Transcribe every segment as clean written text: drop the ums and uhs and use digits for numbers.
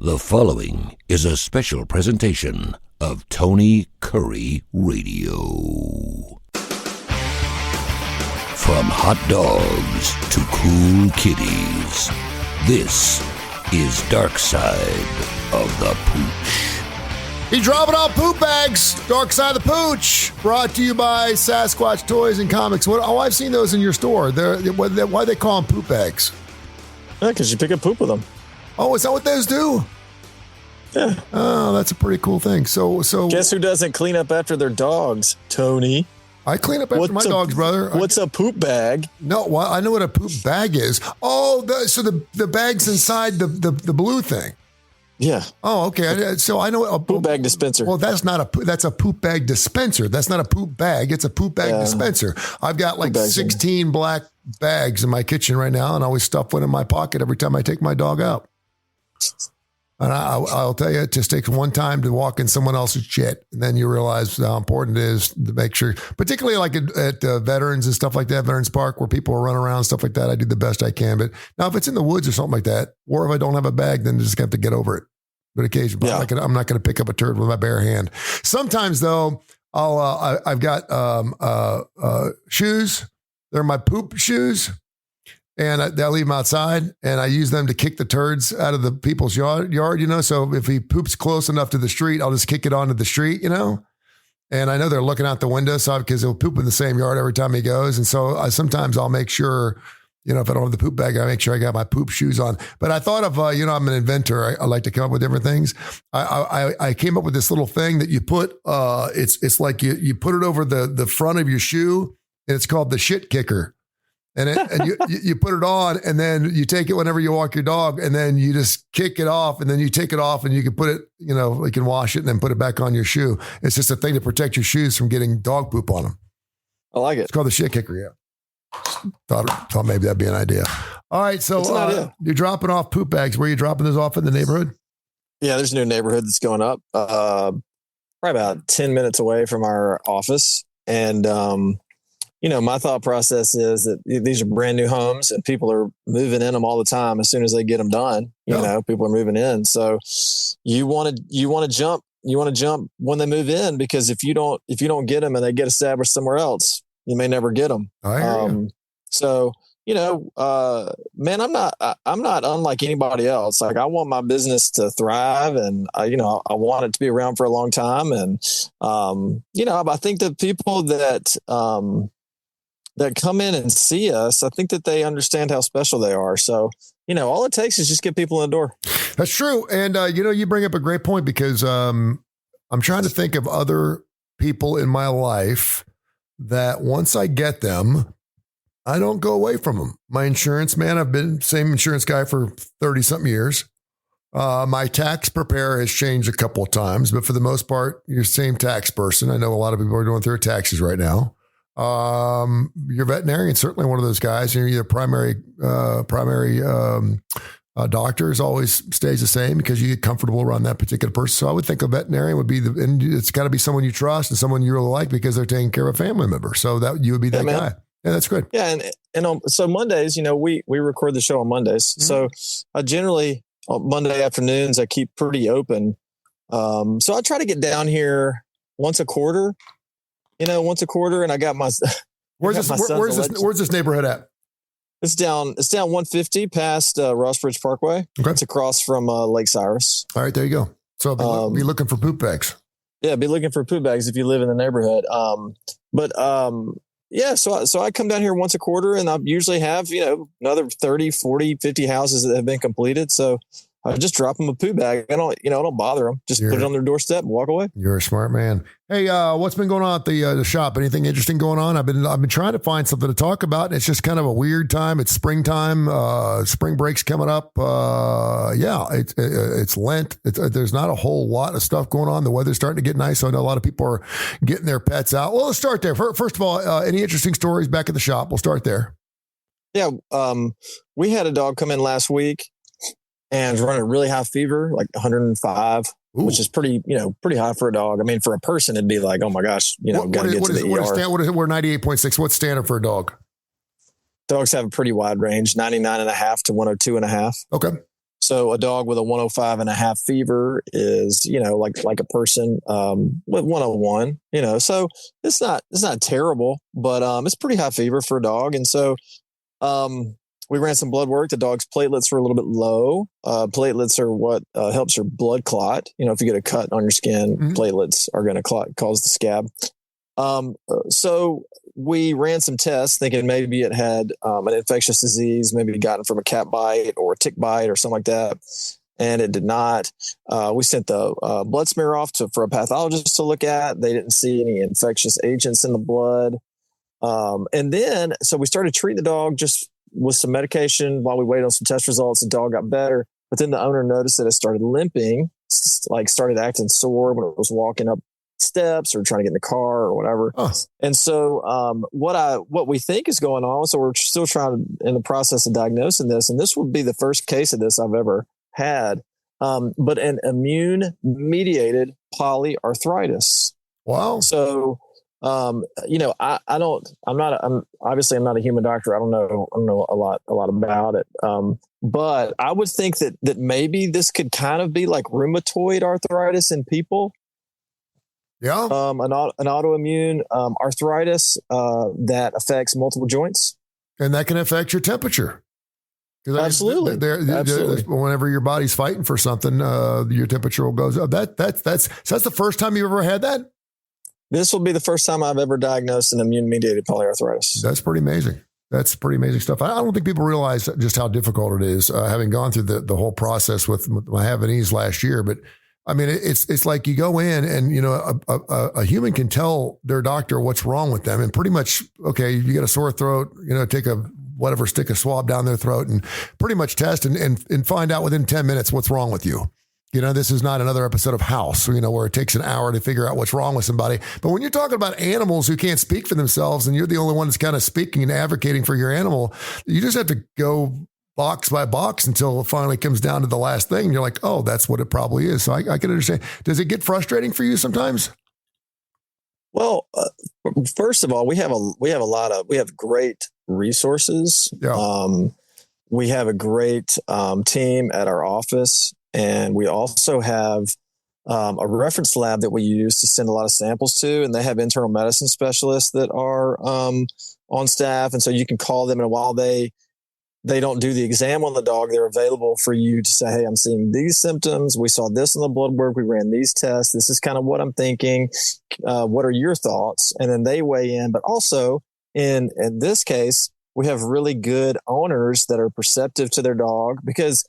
The following is a special presentation of Tony Kurre Radio. From hot dogs to cool kitties, this is Darkside of the Pooch. He's dropping off poop bags. Darkside the Pooch, brought to you by Sasquatch Toys and Comics. I've seen those in your store. Why they call them poop bags? Yeah, because you pick up poop with them. Oh, is that what those do? Yeah. Oh, that's a pretty cool thing. So guess who doesn't clean up after their dogs? Tony. I clean up after my dogs, brother. What's a poop bag? No, well, I know what a poop bag is. Oh, so the bag's inside the blue thing. Yeah. Oh, okay. So I know a poop bag dispenser. Well, that's a poop bag dispenser. That's not a poop bag. It's a poop bag dispenser. I've got like 16 black bags in my kitchen right now, and I always stuff one in my pocket every time I take my dog out. And I'll tell you, it just takes one time to walk in someone else's shit, and then you realize how important it is to make sure, particularly like at veterans and stuff like that, Veterans Park, where people are running around, stuff like that. I do the best I can. But now if it's in the woods or something like that, or if I don't have a bag, then I just have to get over it. But occasionally, I'm not going to pick up a turd with my bare hand. Sometimes though, I've got shoes. They're my poop shoes. And I leave them outside, and I use them to kick the turds out of the people's yard, you know? So if he poops close enough to the street, I'll just kick it onto the street, you know? And I know they're looking out the window, so because he'll poop in the same yard every time he goes. And so sometimes I'll make sure, you know, if I don't have the poop bag, I make sure I got my poop shoes on. But I thought of, I'm an inventor. I like to come up with different things. I came up with this little thing that you put, it's like you put it over the front of your shoe, and it's called the shit kicker. And you put it on, and then you take it whenever you walk your dog, and then you just kick it off, and then you take it off, and you can put it, you can wash it and then put it back on your shoe. It's just a thing to protect your shoes from getting dog poop on them. I like it. It's called the shit kicker. Yeah. Thought maybe that'd be an idea. All right. So you're dropping off poop bags. Where are you dropping those off in the neighborhood? Yeah, there's a new neighborhood that's going up, probably about 10 minutes away from our office. And, my thought process is that these are brand new homes, and people are moving in them all the time. As soon as they get them done, people are moving in. So you want to jump when they move in, because if you don't get them and they get established somewhere else, you may never get them. So, man, I'm not unlike anybody else. Like, I want my business to thrive, and I want it to be around for a long time. And, I think the people that come in and see us, I think that they understand how special they are. So, all it takes is just get people in the door. That's true. And, you bring up a great point, because I'm trying to think of other people in my life that once I get them, I don't go away from them. My insurance man, I've been same insurance guy for 30 something years. My tax preparer has changed a couple of times, but for the most part, you're the same tax person. I know a lot of people are going through their taxes right now. Your veterinarian, certainly one of those guys. Your primary doctor always stays the same, because you get comfortable around that particular person. So I would think a veterinarian would be and it's got to be someone you trust and someone you really like, because they're taking care of a family member. So that you would be that guy. Yeah, that's good. Yeah. And so Mondays, we record the show on Mondays. Mm-hmm. So I generally on Monday afternoons, I keep pretty open. So I try to get down here once a quarter, and I got my, where's this neighborhood at? It's down 150 past Rossbridge Parkway. Okay. It's across from Lake Cyrus. All right, there you go. So be looking for poop bags. Yeah, be looking for poop bags if you live in the neighborhood. So I come down here once a quarter, and I usually have, another 30, 40, 50 houses that have been completed. So I just drop them a poop bag. I don't bother them. Just put it on their doorstep and walk away. You're a smart man. Hey, what's been going on at the shop? Anything interesting going on? I've been trying to find something to talk about. It's just kind of a weird time. It's springtime. Spring break's coming up. It's Lent. There's not a whole lot of stuff going on. The weather's starting to get nice. So I know a lot of people are getting their pets out. Well, let's start there. First of all, any interesting stories back at the shop? We'll start there. Yeah. We had a dog come in last week and running a really high fever, like 105, which is pretty high for a dog. I mean, for a person, it'd be like, oh my gosh, got to get to the ER. We're 98.6. What's standard for a dog? Dogs have a pretty wide range, 99.5 to 102.5. Okay. So a dog with a 105.5 fever is, like a person with 101, so it's not terrible, but it's pretty high fever for a dog. And so we ran some blood work. The dog's platelets were a little bit low. Platelets are what helps your blood clot. If you get a cut on your skin, platelets are going to cause the scab. So we ran some tests thinking maybe it had an infectious disease, maybe gotten from a cat bite or a tick bite or something like that. And it did not. We sent the blood smear off for a pathologist to look at. They didn't see any infectious agents in the blood. And then, so we started treating the dog just with some medication while we waited on some test results. The dog got better, but then the owner noticed that it started limping, started acting sore when it was walking up steps or trying to get in the car or whatever. And so what we think is going on, so we're still in the process of diagnosing this, and this would be the first case of this I've ever had, but an immune mediated polyarthritis. Wow. So I'm obviously not a human doctor. I don't know a lot about it. But I would think that maybe this could kind of be like rheumatoid arthritis in people. Yeah. An autoimmune arthritis that affects multiple joints. And that can affect your temperature. Absolutely. Whenever your body's fighting for something, your temperature will go up. That's the first time you've ever had that? This will be the first time I've ever diagnosed an immune-mediated polyarthritis. That's pretty amazing. That's pretty amazing stuff. I don't think people realize just how difficult it is, having gone through the whole process with my Havanese last year. But I mean, it's like you go in and, a human can tell their doctor what's wrong with them and pretty much, okay, you get a sore throat, stick a swab down their throat and pretty much test and find out within 10 minutes what's wrong with you. This is not another episode of House, where it takes an hour to figure out what's wrong with somebody. But when you're talking about animals who can't speak for themselves and you're the only one that's kind of speaking and advocating for your animal, you just have to go box by box until it finally comes down to the last thing. And you're like, oh, that's what it probably is. So I can understand. Does it get frustrating for you sometimes? Well, first of all, we have great resources. Yeah. We have a great team at our office. And we also have a reference lab that we use to send a lot of samples to, and they have internal medicine specialists that are on staff. And so you can call them, and while they don't do the exam on the dog, they're available for you to say, hey, I'm seeing these symptoms. We saw this in the blood work. We ran these tests. This is kind of what I'm thinking. What are your thoughts? And then they weigh in. But also in this case, we have really good owners that are perceptive to their dog, because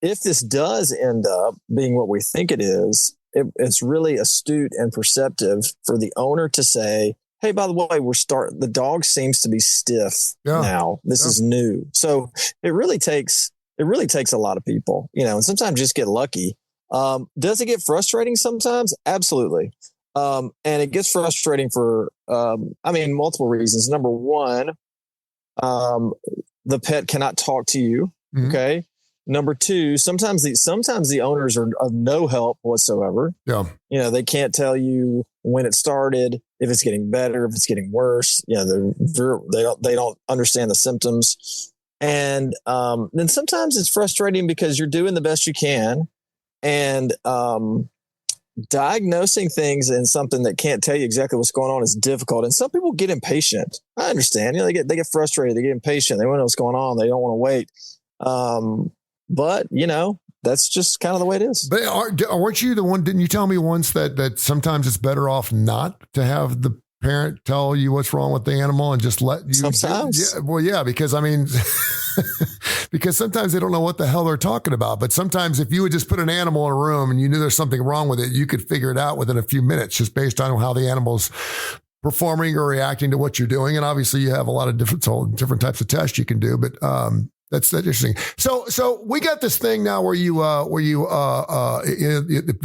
if this does end up being what we think it is, it's really astute and perceptive for the owner to say, hey, by the way, the dog seems to be stiff now. This is new. So it really takes a lot of people, and sometimes just get lucky. Does it get frustrating sometimes? Absolutely. And it gets frustrating for, multiple reasons. Number one, the pet cannot talk to you. Mm-hmm. Okay. Number two, sometimes the owners are of no help whatsoever. Yeah. They can't tell you when it started, if it's getting better, if it's getting worse. They don't understand the symptoms. And then sometimes it's frustrating because you're doing the best you can, and diagnosing things in something that can't tell you exactly what's going on is difficult. And some people get impatient. I understand. They get frustrated. They get impatient. They want to know what's going on. They don't want to wait. But that's just kind of the way it is. But weren't you the one? Didn't you tell me once that sometimes it's better off not to have the parent tell you what's wrong with the animal and just let you? Sometimes. Because because sometimes they don't know what the hell they're talking about. But sometimes if you would just put an animal in a room and you knew there's something wrong with it, you could figure it out within a few minutes just based on how the animal's performing or reacting to what you're doing. And obviously you have a lot of different types of tests you can do, but that's interesting. So we got this thing now where you the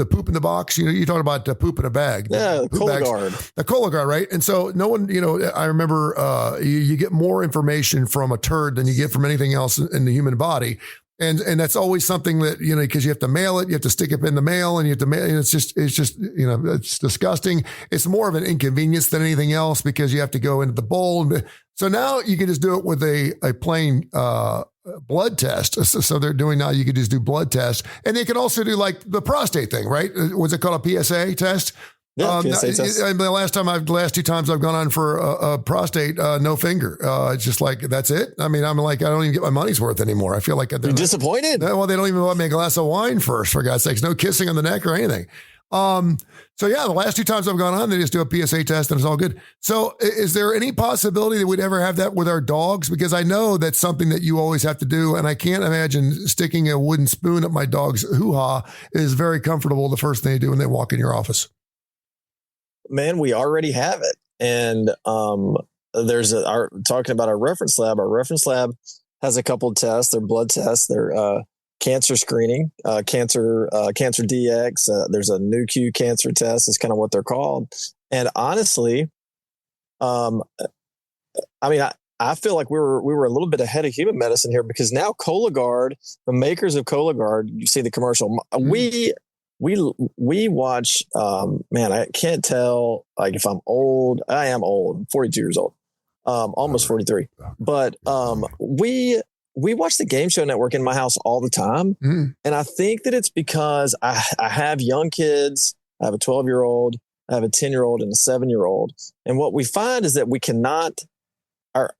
poop in the box. You talk about poop in a bag. Yeah, Cologuard. The Cologuard, right? And so no one, I remember you get more information from a turd than you get from anything else in the human body. And that's always something that, because you have to mail it, you have to stick it in the mail, and you have to mail, and it's just, it's disgusting. It's more of an inconvenience than anything else because you have to go into the bowl. So now you can just do it with a plain blood test. So they're doing now, you could just do blood tests, and they can also do like the prostate thing, right? Was it called a PSA test? Yeah, PSA test. The last 2 times I've gone on for a prostate, no finger. It's just like, that's it. I mean, I'm like, I don't even get my money's worth anymore. I feel like you're disappointed. Well, they don't even let me a glass of wine first, for God's sakes. No kissing on the neck or anything. So yeah, the last 2 times I've gone on, they just do a PSA test and it's all good. So is there any possibility that we'd ever have that with our dogs? Because I know that's something that you always have to do. And I can't imagine sticking a wooden spoon up my dog's hoo-ha is very comfortable the first thing they do when they walk in your office. Man, we already have it. And talking about our reference lab. Our reference lab has a couple of tests. They're blood tests. They're cancer screening, cancer DX. There's a Nu-Q cancer test. Is kind of what they're called. And honestly, I feel like we were a little bit ahead of human medicine here, because now Cologuard, the makers of Cologuard, you see the commercial. We watch, I can't tell, like, if I'm old. I am old. I'm 42 years old, almost 43. But we watch the Game Show Network in my house all the time. And I think that it's because I have young kids. I have a 12-year-old, I have a 10-year-old and a 7-year-old. And what we find is that our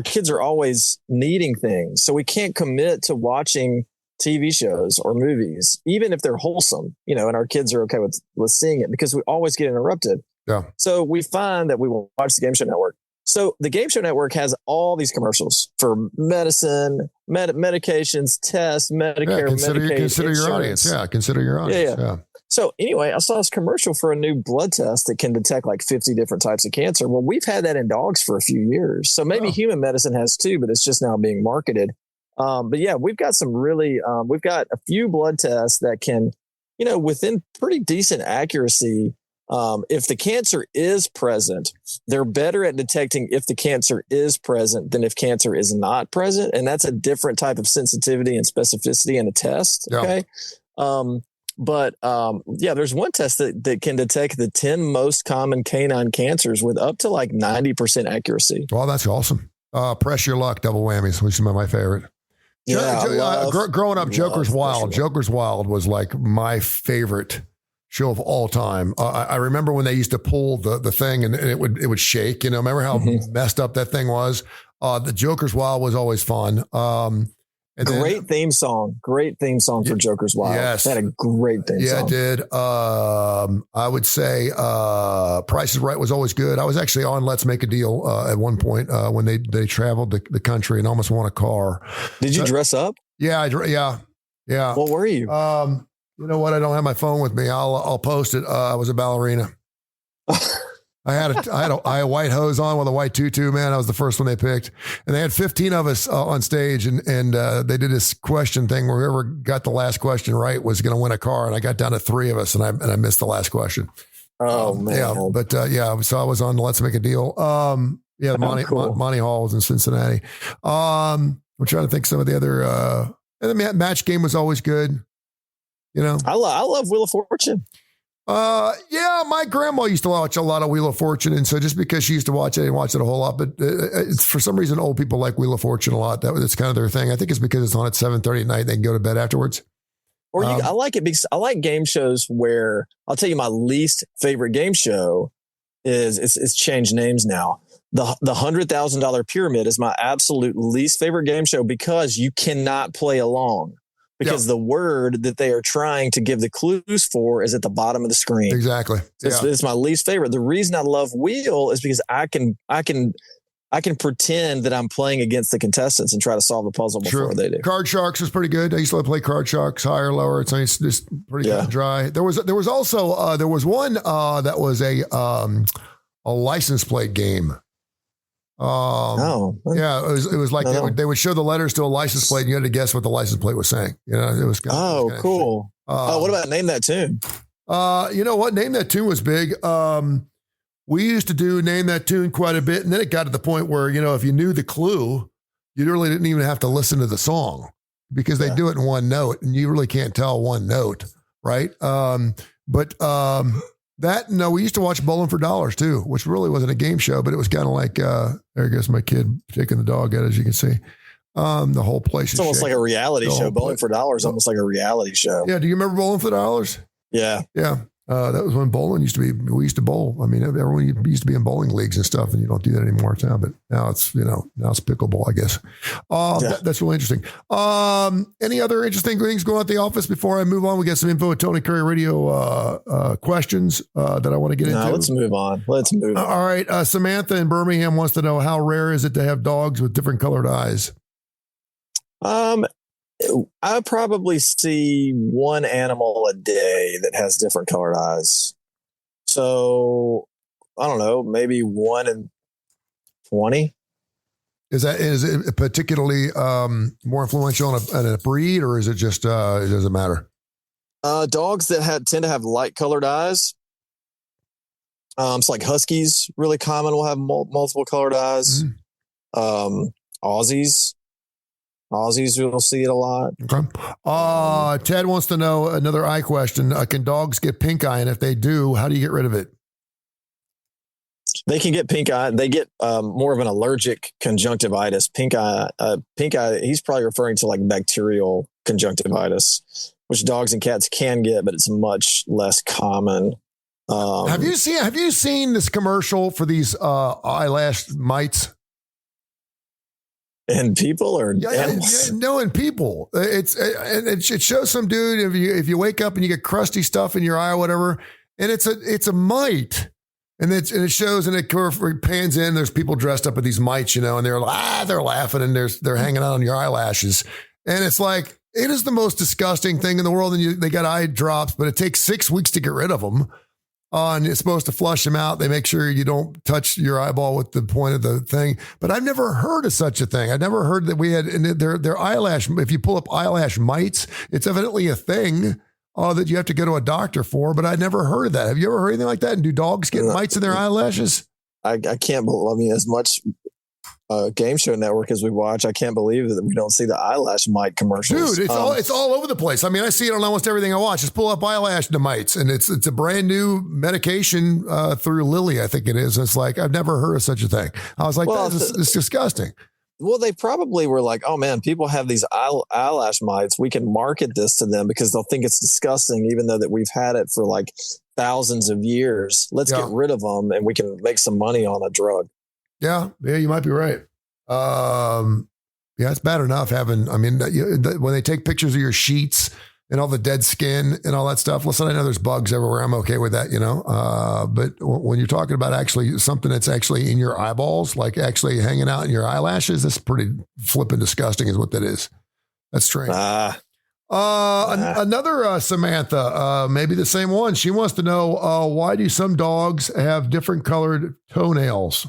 kids are always needing things. So we can't commit to watching TV shows or movies, even if they're wholesome, and our kids are okay with seeing it, because we always get interrupted. Yeah. So we find that we will watch the Game Show Network. So the Game Show Network has all these commercials for medicine, medications, tests, Medicare, Medicaid, consider your audience. Yeah. Consider your audience. Yeah. So anyway, I saw this commercial for a new blood test that can detect like 50 different types of cancer. Well, we've had that in dogs for a few years. So maybe human medicine has too, but it's just now being marketed. But yeah, we've got we've got a few blood tests that can, within pretty decent accuracy, if the cancer is present, they're better at detecting if the cancer is present than if cancer is not present. And that's a different type of sensitivity and specificity in a test. Yeah. Okay. There's one test that can detect the 10 most common canine cancers with up to like 90% accuracy. Well, that's awesome. Press your luck, double whammies, which is my favorite. Yeah, growing up, Joker's Wild. Joker's Wild was like my favorite show of all time. I remember when they used to pull the thing and it would shake. Remember how messed up that thing was? The Joker's Wild was always fun. Great theme song for Joker's Wild. Yes, that had a great theme song. Yeah, it did. I would say Price is Right was always good. I was actually on Let's Make a Deal at one point when they traveled the country and almost won a car. Did you dress up? Yeah, yeah. What were you? You know what? I don't have my phone with me. I'll post it. I was a ballerina. I had a white hose on with a white tutu, man. I was the first one they picked. And they had 15 of us on stage and they did this question thing where whoever got the last question right was going to win a car. And I got down to 3 of us and I missed the last question. Oh, man. Yeah. But so I was on Let's Make a Deal. Monty Hall was in Cincinnati. I'm trying to think some of the other, and the match game was always good. I love Wheel of Fortune. My grandma used to watch a lot of Wheel of Fortune, and so just because she used to watch it, I didn't watch it a whole lot. But it's for some reason old people like Wheel of Fortune a lot. That's kind of their thing. I think it's because it's on at 7:30 at night. And they can go to bed afterwards. I like it because I like game shows where I'll tell you my least favorite game show is it's changed names now. The $100,000 Pyramid is my absolute least favorite game show because you cannot play along. Because the word that they are trying to give the clues for is at the bottom of the screen. Exactly. It's my least favorite. The reason I love Wheel is because I can pretend that I'm playing against the contestants and try to solve the puzzle before they do. Card Sharks was pretty good. I used to play Card Sharks, higher or lower. It's just pretty cut and dry. There was also there was one that was a license plate game. Yeah, it was like they would show the letters to a license plate and you had to guess what the license plate was saying. It was kind of cool. What about Name That Tune? You know what? Name That Tune was big. We used to do Name That Tune quite a bit. And then it got to the point where, if you knew the clue, you really didn't even have to listen to the song because they do it in one note, and you really can't tell one note, right? We used to watch Bowling for Dollars too, which really wasn't a game show, but it was kind of like, there goes my kid taking the dog out, as you can see. The whole place. It's almost like a reality show. Bowling for Dollars, almost like a reality show. Yeah. Do you remember Bowling for Dollars? Yeah. Yeah. That was when bowling used to be, we used to bowl. I mean, everyone used to be in bowling leagues and stuff, and you don't do that anymore now, but now it's pickleball, I guess. That's really interesting. Any other interesting things going on at the office before I move on? We got some info at Tony Curry Radio questions that I want to get into. Let's move on. All right. Samantha in Birmingham wants to know, how rare is it to have dogs with different colored eyes? I probably see one animal a day that has different colored eyes. So I don't know, maybe 1 in 20. Is it particularly more influential in a breed, or is it just it doesn't matter? Dogs that tend to have light colored eyes. It's like Huskies, really common, will have multiple colored eyes. Aussies, you'll see it a lot. Okay. Ted wants to know another eye question. Can dogs get pink eye? And if they do, how do you get rid of it? They can get pink eye. They get more of an allergic conjunctivitis. Pink eye. He's probably referring to like bacterial conjunctivitis, which dogs and cats can get, but it's much less common. Have you seen this commercial for these eyelash mites? And people or animals? No, and people. It shows some dude, if you wake up and you get crusty stuff in your eye or whatever, and it's a mite, and it shows, and it pans in. There's people dressed up with these mites, and they're laughing, and they're hanging out on your eyelashes, and it's like, it is the most disgusting thing in the world. And they got eye drops, but it takes 6 weeks to get rid of them. And it's supposed to flush them out. They make sure you don't touch your eyeball with the point of the thing. But I've never heard of such a thing. I've never heard that we had, and their eyelash, if you pull up eyelash mites, it's evidently a thing that you have to go to a doctor for. But I'd never heard of that. Have you ever heard anything like that? And do dogs get mites in their eyelashes? I can't believe, as much game show network as we watch, I can't believe that we don't see the eyelash mite commercials. Dude, it's all over the place. I mean, I see it on almost everything I watch. Just pull up eyelash mites, and it's a brand new medication through Lilly, I think it is. It's like, I've never heard of such a thing. I was like, it's disgusting. Well, they probably were like, oh man, people have these eyelash mites. We can market this to them because they'll think it's disgusting, even though that we've had it for like thousands of years. Let's get rid of them, and we can make some money on a drug. Yeah, you might be right. It's bad enough having, when they take pictures of your sheets and all the dead skin and all that stuff, listen, I know there's bugs everywhere. I'm okay with that, but when you're talking about actually something that's actually in your eyeballs, like actually hanging out in your eyelashes, that's pretty flippin' disgusting is what that is. That's strange. Another Samantha, maybe the same one. She wants to know, why do some dogs have different colored toenails?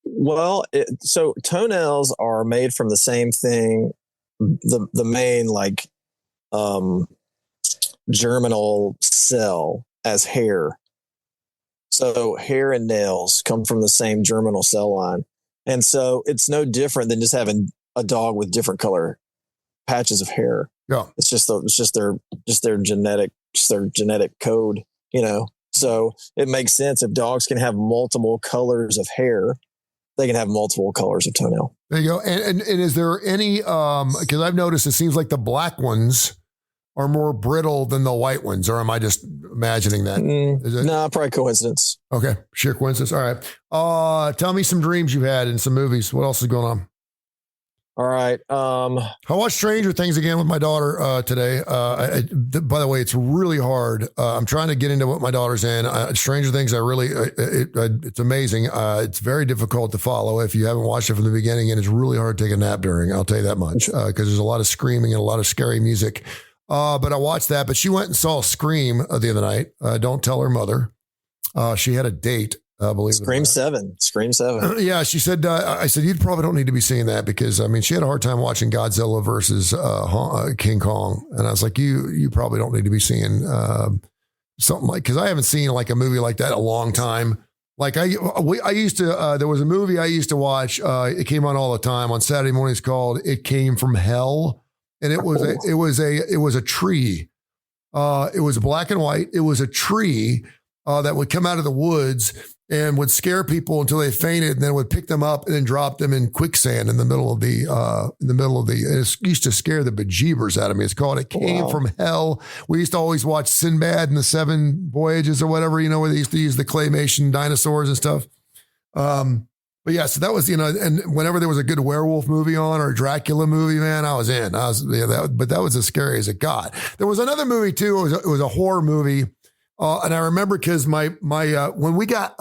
Well, so toenails are made from the same thing, the main germinal cell as hair. So hair and nails come from the same germinal cell line. And so it's no different than just having a dog with different color patches of hair. Yeah. It's just their genetic code, So it makes sense if dogs can have multiple colors of hair, they can have multiple colors of toenail. There you go. And is there any, because I've noticed it seems like the black ones are more brittle than the white ones, or am I just imagining that? No, probably coincidence. Okay. Sheer coincidence. All right. Tell me some dreams you've had in some movies. What else is going on? All right. I watched Stranger Things again with my daughter today. By the way, it's really hard. I'm trying to get into what my daughter's in. Stranger Things, it's amazing. It's very difficult to follow if you haven't watched it from the beginning, and it's really hard to take a nap during. I'll tell you that much because there's a lot of screaming and a lot of scary music. But I watched that. But she went and saw Scream the other night. Don't tell her mother. She had a date. Scream 7. Yeah, she said, I said, you probably don't need to be seeing that because, she had a hard time watching Godzilla versus King Kong. And I was like, you probably don't need to be seeing something like, because I haven't seen like a movie like that in a long time. Like I used to, there was a movie I used to watch. It came on all the time on Saturday mornings called "It Came from Hell," and it was a tree. It was black and white. It was a tree that would come out of the woods and would scare people until they fainted, and then would pick them up and then drop them in quicksand in the middle of the. It used to scare the bejeebers out of me. It's called "It Came from Hell." We used to always watch Sinbad and the Seven Voyages or whatever, where they used to use the claymation dinosaurs and stuff. But yeah, so that was, and whenever there was a good werewolf movie on or a Dracula movie, man, I was in. But that was as scary as it got. There was another movie too. It was a horror movie. And I remember because my when we got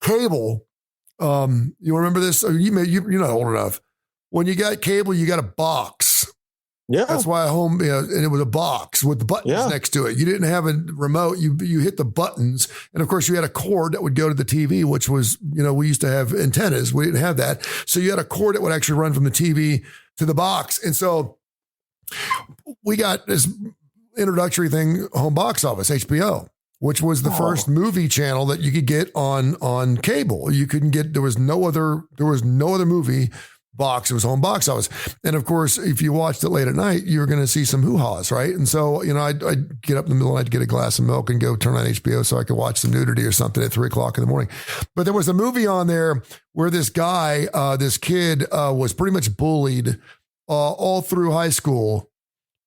cable, you remember this? You're not old enough. When you got cable, you got a box. Yeah, that's why and it was a box with the buttons next to it. You didn't have a remote. You hit the buttons, and of course you had a cord that would go to the TV, which was we used to have antennas. We didn't have that, so you had a cord that would actually run from the TV to the box, and so we got this introductory thing, home box office, HBO, which was the first movie channel that you could get on cable. You couldn't get, there was no other movie box. It was home box office. And of course, if you watched it late at night, you're going to see some hoo-haws, right? And so, I'd get up in the middle of the night to get a glass of milk and go turn on HBO so I could watch some nudity or something at 3:00 in the morning. But there was a movie on there where this guy, this kid was pretty much bullied all through high school.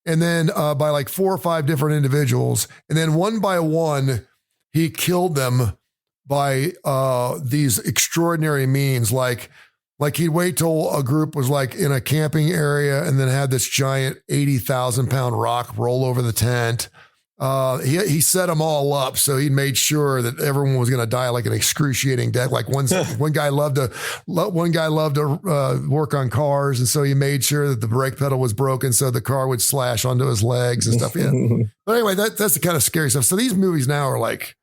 And then by like 4 or 5 different individuals. And then one by one, he killed them by these extraordinary means. Like he'd wait till a group was like in a camping area and then had this giant 80,000 pound rock roll over the tent. He set them all up. So he made sure that everyone was going to die like an excruciating death. Like one guy loved to work on cars. And so he made sure that the brake pedal was broken so the car would slash onto his legs and stuff. Yeah. But anyway, that's the kind of scary stuff. So these movies now are like,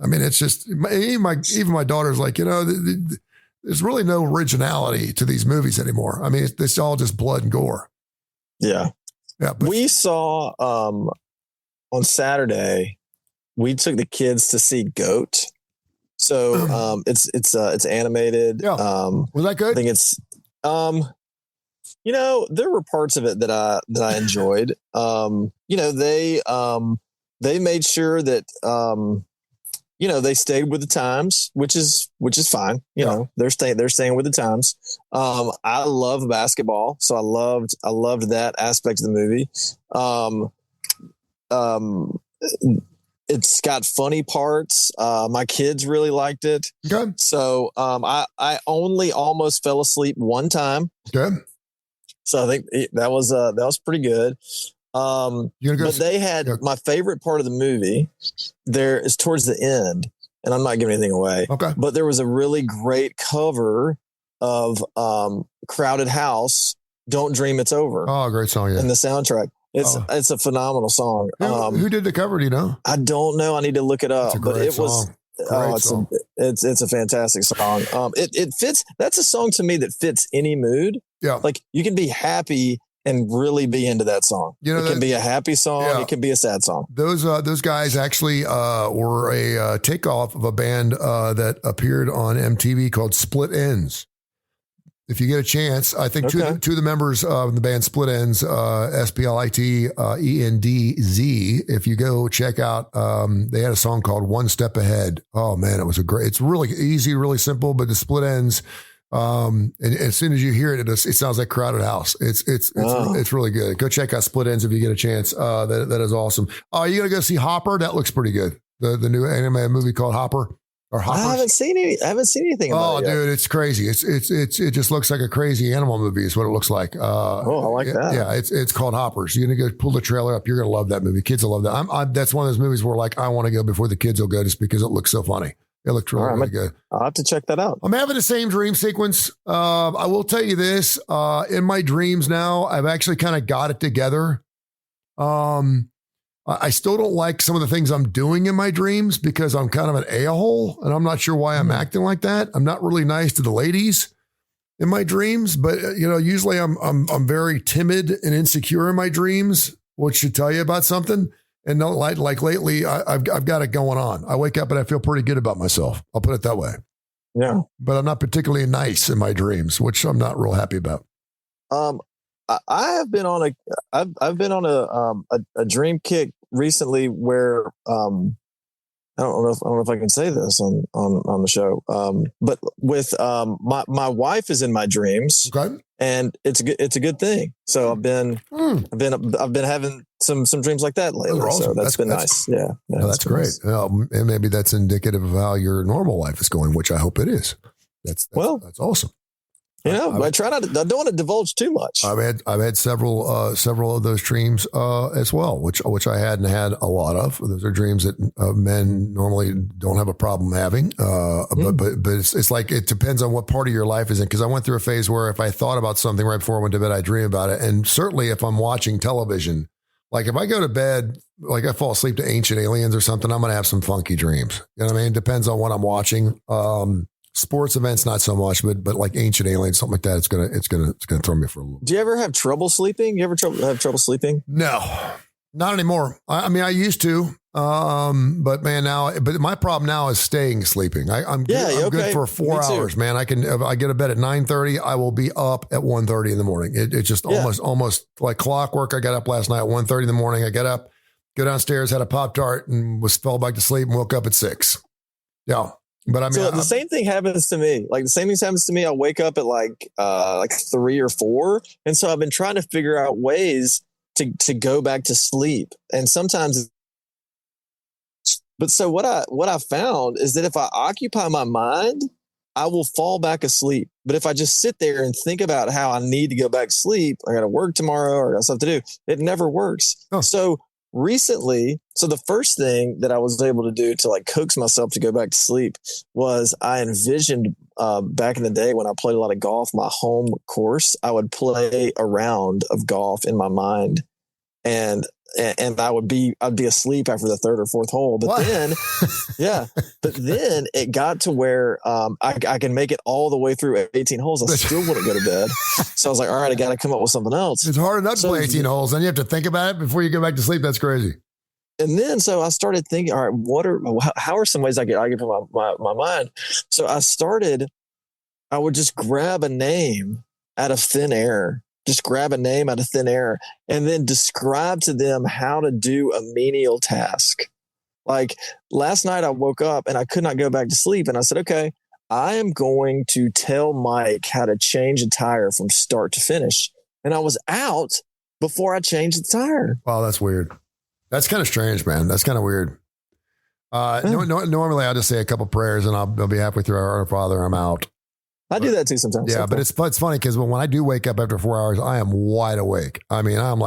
I mean, it's just, even my daughter's like, there's really no originality to these movies anymore. I mean, it's all just blood and gore. Yeah. Yeah. But we saw, on Saturday, we took the kids to see Goat. So it's animated. Yeah. Was that good? I think it's there were parts of it that I enjoyed. They made sure that they stayed with the times, which is fine. They're staying with the times. I love basketball, so I loved that aspect of the movie. It's got funny parts. My kids really liked it. Good. So I only almost fell asleep one time. Good. So I think that was pretty good. But they had my favorite part of the movie there is towards the end, and I'm not giving anything away. Okay. But there was a really great cover of Crowded House, Don't Dream It's Over. Oh, great song. Yeah. In the soundtrack. It's a phenomenal song. Who did the cover? Do you know? I don't know. I need to look it up. But it was it's a fantastic song. It fits. That's a song to me that fits any mood. Yeah. Like you can be happy and really be into that song. It can be a happy song. Yeah. It can be a sad song. Those guys actually were a takeoff of a band that appeared on MTV called Split Enz. If you get a chance, I think two of the members of the band Split Enz, SPLIT, ENDZ, if you go check out, they had a song called One Step Ahead. Oh man, it's really easy, really simple, but the Split Enz, and as soon as you hear it, it sounds like Crowded House. It's really good. Go check out Split Enz if you get a chance. That is awesome. Oh, you gonna go see Hopper? That looks pretty good. The new anime movie called Hopper. I haven't seen anything about it yet. Dude, it's crazy. It just looks like a crazy animal movie is what it looks like. I like that. Yeah, it's called Hoppers. You're gonna go pull the trailer up. You're gonna love that movie. Kids will love that. That's one of those movies where like I want to go before the kids will go just because it looks so funny. It looked really good. I'll have to check that out. I'm having the same dream sequence. I will tell you this. In my dreams now, I've actually kind of got it together. I still don't like some of the things I'm doing in my dreams because I'm kind of an a-hole and I'm not sure why I'm acting like that. I'm not really nice to the ladies in my dreams, but usually I'm very timid and insecure in my dreams, which should tell you about something. And no, like lately, I've got it going on. I wake up and I feel pretty good about myself. I'll put it that way. Yeah. But I'm not particularly nice in my dreams, which I'm not real happy about. I have been on I've been on a dream kick recently where I don't know if I can say this on the show. But with my wife is in my dreams, okay. And it's a good thing. So I've been having some dreams like that lately. Awesome. So that's been nice. Yeah, that's great. Nice. And maybe that's indicative of how your normal life is going, which I hope it is. That's awesome. I try not to, I don't want to divulge too much. I've had several of those dreams as well, which I hadn't had a lot of. Those are dreams that men normally don't have a problem having. But it's like, it depends on what part of your life is in. Cause I went through a phase where if I thought about something right before I went to bed, I dream about it. And certainly if I'm watching television, like if I go to bed, like I fall asleep to Ancient Aliens or something, I'm going to have some funky dreams. You know what I mean? Depends on what I'm watching. Sports events, not so much, but like Ancient Aliens, something like that, it's gonna throw me for a loop. Do you ever have trouble sleeping? You ever have trouble sleeping? No, not anymore. I mean, I used to, but man, but my problem now is staying sleeping. I'm good for 4 hours, man. I get to bed at 9:30. I will be up at 1:30 in the morning. It's just almost like clockwork. I got up last night at 1:30 in the morning. I get up, go downstairs, had a Pop-Tart, and fell back to sleep and woke up at 6. Yeah. But I mean, so the same thing happens to me. Like the same thing happens to me. I'll wake up at like 3 or 4. And so I've been trying to figure out ways to go back to sleep. And sometimes, but so what I found is that if I occupy my mind, I will fall back asleep. But if I just sit there and think about how I need to go back to sleep, I got to work tomorrow or I got stuff to do, it never works. Oh. So recently, the first thing that I was able to do to like coax myself to go back to sleep was I envisioned back in the day when I played a lot of golf, my home course, I would play a round of golf in my mind and I'd be asleep after the 3rd or 4th hole. But then it got to where I can make it all the way through 18 holes. I still wouldn't go to bed. So I was like, all right, I got to come up with something else. It's hard enough to play 18 holes. Then you have to think about it before you go back to sleep. That's crazy. And then, so I started thinking, all right, how are some ways I can put my mind? So I would just grab a name out of thin air. Just grab a name out of thin air and then describe to them how to do a menial task. Like last night I woke up and I could not go back to sleep. And I said, okay, I am going to tell Mike how to change a tire from start to finish. And I was out before I changed the tire. Wow, that's weird. That's kind of strange, man. That's kind of weird. Normally I'll just say a couple prayers and I'll be halfway through Our Father. I'm out. I do that too sometimes. Yeah, but it's funny because when I do wake up after 4 hours, I am wide awake. I mean, I'm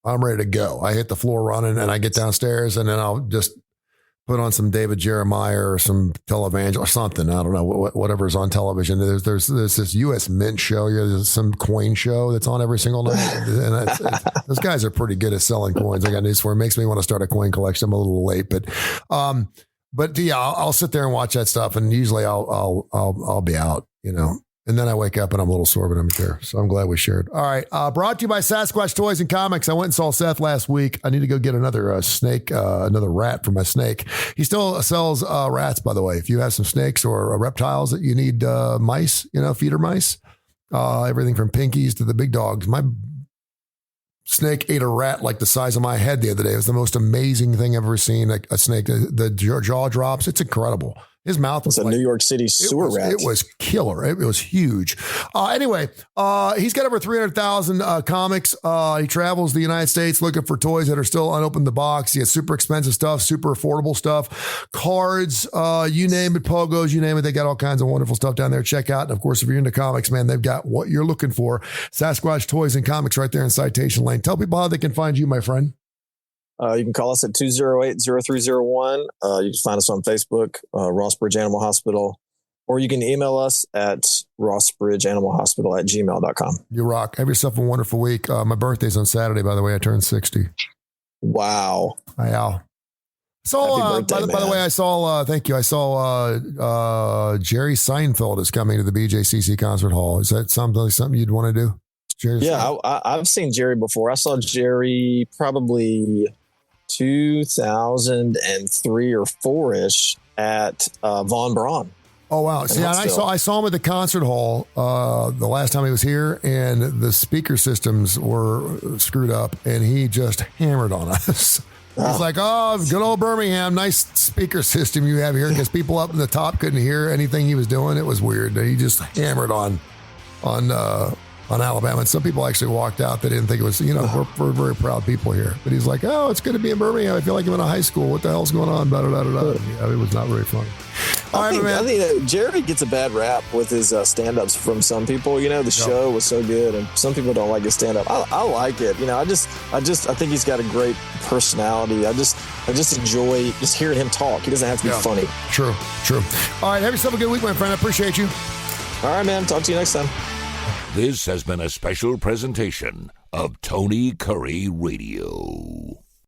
ready to go. I hit the floor running and I get downstairs and then I'll just put on some David Jeremiah or some televangelist or something. I don't know, whatever's on television. There's this U.S. Mint show. There's some coin show that's on every single night. And those guys are pretty good at selling coins. I got news for it. Makes me want to start a coin collection. I'm a little late, but yeah, I'll sit there and watch that stuff. And usually I'll be out. And then I wake up and I'm a little sore, but I'm here. So I'm glad we shared. All right. Brought to you by Sasquatch Toys and Comics. I went and saw Seth last week. I need to go get another snake, another rat for my snake. He still sells rats, by the way. If you have some snakes or reptiles that you need mice, feeder mice, everything from pinkies to the big dogs. My snake ate a rat like the size of my head the other day. It was the most amazing thing I've ever seen. A snake, the jaw drops. It's incredible. His mouth was a New York City sewer rat. It was killer. It was huge. Anyway, he's got over 300,000 comics. He travels the United States looking for toys that are still unopened in the box. He has super expensive stuff, super affordable stuff, cards, you name it, pogos, you name it. They got all kinds of wonderful stuff down there. Check out. And of course, if you're into comics, man, they've got what you're looking for. Sasquatch Toys and Comics right there in Citation Lane. Tell people how they can find you, my friend. You can call us at 208-0301. You can find us on Facebook, Ross Bridge Animal Hospital, or you can email us at rossbridgeanimalhospital@gmail.com. You rock. Have yourself a wonderful week. My birthday's on Saturday, by the way. I turned 60. Wow. Wow. So, by the way, I saw, thank you. I saw Jerry Seinfeld is coming to the BJCC Concert Hall. Is that something you'd want to do? I've seen Jerry before. I saw Jerry probably 2003 or 4-ish at Von Braun. Oh, wow. See, and I saw him at the concert hall the last time he was here, and the speaker systems were screwed up, and he just hammered on us. He's like, oh, good old Birmingham, nice speaker system you have here, because people up in the top couldn't hear anything he was doing. It was weird. He just hammered on Alabama. And some people actually walked out. They didn't think it was, we're very proud people here. But he's like, oh, it's good to be in Birmingham. I feel like I'm in a high school. What the hell's going on? Blah, blah, blah, blah. Yeah, it was not very funny. I think Jerry gets a bad rap with his stand-ups from some people. The show was so good, and some people don't like his stand-up. I like it. I think he's got a great personality. I just enjoy just hearing him talk. He doesn't have to be funny. True. All right, have yourself a good week, my friend. I appreciate you. All right, man. Talk to you next time. This has been a special presentation of Tony Curry Radio.